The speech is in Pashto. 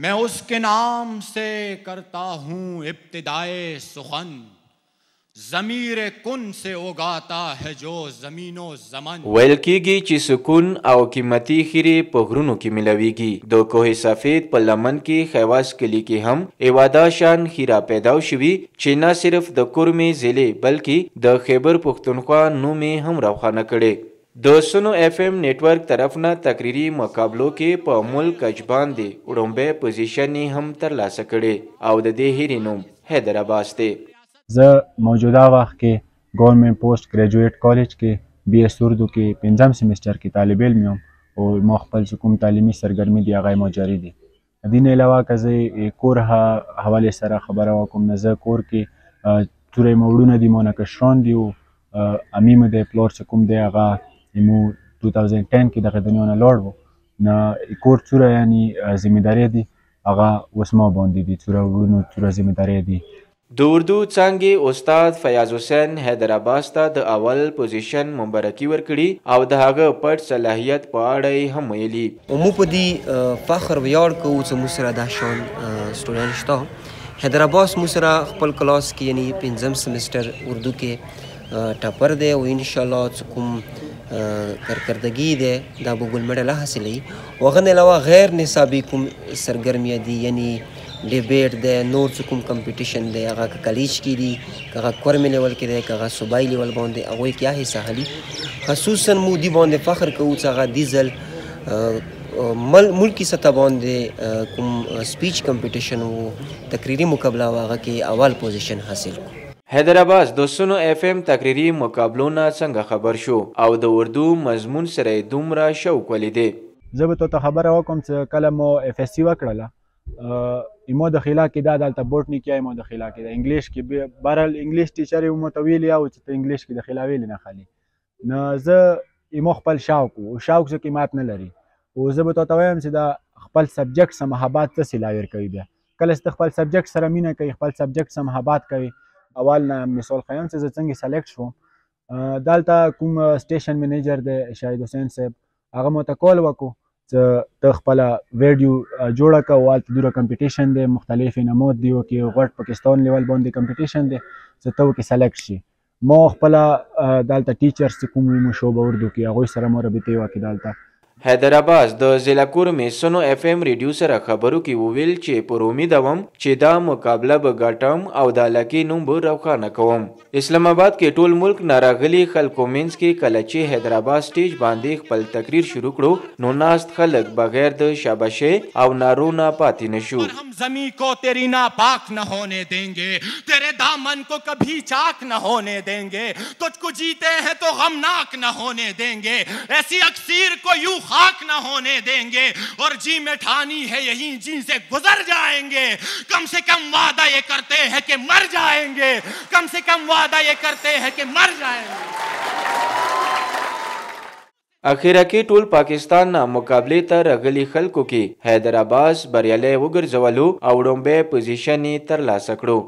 मैं उसके नाम से करता हूँ इब्तिदाए सुखन, ज़मीर कुन से उगाता है जो ज़मीनो ज़मन। ویل کیږي چې سکون او قیمتي خیرې په غرونو کې ملويږي. د کوه سفید په لمن کې خیواس کلی کې هم ایوادا شان خیرا پیدا شوي چې نه صرف د کورمې ضلع بلکې د خیبر پښتونخوا نوم یې هم روښانه کړي. د سنو اف ام نیټورک طرف نه تقریري مقابلو کې په ملک اجبان دی وړومبی پوزیشن یې هم ترلاسه کړي او د دې هیرې نوم حیدر عباس دی. زه موجوده وخت کې گورنمنٹ پوسٹ گریجویټ کالج کې بی ایس اردو کې 5م سیمسټر کې طالب علم یم او ما خپل چې کوم تعلیمي سرګرمي دی هغه مجري دي. د دې علاوه که زه کور حوالې سره خبره وکړم نو زه کور کې تورې موړونه دي مونه کشران دي او امي مې د پلور چې کوم دی هغه مو 2010 کې دغه دنیا نه لاړ وو نو کور څوره یعنی ذمهداري دي هغه اوس ما باندې دي څوره وړونو څوره ذمهداري دي. د اردو څانګې استاد فیاض حسین حیدر عباس ته د اول پوزیشن مبارکي ورکړي او د هغه پټ صلاحیت په اړه یې هم ویلي. مو په دې فخر ویاړ کوو چې موږ سره دا شان سټوډنټ شته. حیدر عباس موږ سره خپل کلاس کې یعنی 5م سیمسټر اردو کې ټاپر دی او انشاءالله چې کوم کارکردګي دی دا به ګولډ میډل حاصلوي. او هغه نه علاوه غیر نصابي کوم سرګرمیه دي یعنی ډیبیټ دی نور څه کوم کمپټیشن دی هغه که کلیج کې دي که هغه کورمې لیول کې دی که هغه صوبایي لیول باندې هغوی کې هغې حصه اخلي. خصوصا مو دې باندې فخر کوو چې هغه دې ځل ملکي سطح باندې کوم سپیچ کمپټیشن و تقریري مقابله و هغه کې اول پوزیشن حاصل کړو. حیدر عباس د سنو اف ام تقریري مقابلو نه څنګه خبر شو او د اردو مضمون سره یې دومره شوق ولیدی. زه به ته خبره وکړم چې کله مو اف اس سی وکړله ایمو داخله کې دا دلته بوټنی کې ایمو داخله کې د انګلیش کې بهرحال انګلیش ټیچر یې مو ته ویلي او چې ته انګلیش کې داخله ویلې نه خالي نو زه ایمو خپل شوق و شوق چې قیمت نه لري او زه به ته وایم چې دا خپل سبجیکټ سره محبت ته سلاویر کوي. بیا کله چې خپل سبجیکټ سره مینه کوي خپل سبجیکټ سره محبت کوي. اول نه مثال خیم چې زه څنګه سلیکټ شوم دلته کوم سټیشن منیجر دی شاهد حسین صاحب هغه مو ته کال وکړو چې ته خپله ویډیو جوړه کړه هلته دوره کمپټیشن دی مختلف انعامات دي وکړي غټ پاکستان لیول باندې کمپټیشن دی چې ته وکړې سلیکټ شي. ما خپله دلته ټیچرز چې کوم وي مو شوبه اردو کې هغوی سره مو رابطې وکړې دلته. حیدر عباس د ضلع کورمې سنو اف ام ریډیو سره خبرو کې وویل چې پر امید وم چې دا مقابله به ګټم او د علاقې نوم به روښانه کوم. اسلام آباد کې ټول ملک ناراغلي خلکو منځ کې کله چې حیدر عباس سټیج باندې خپل تقریر شروع کړو نو ناست خلک بغیر د شاباشۍ او نارو نه پاتې نشو. हम ज़मीं को तेरी नापाक न होने देंगे, तेरे दामन को कभी चाक न होने देंगे, तुझको जीते हैं तो गमनाक न होने देंगे, ऐसी अक्सीर को यूं खाक न होने देंगे और जी में ठानी है यही जी से गुजर जाएंगे. कम से कम वादा ये करते हैं कि मर जाएंगे, कम से कम वादा ये करते हैं कि मर जाएंगे. اخیره کې ټول پاکستان نه مقابلې ته راغلي خلکو کې حیدر عباس بریالی وګرځولو او وړومبی پوزیشن یې ترلاسه کړو.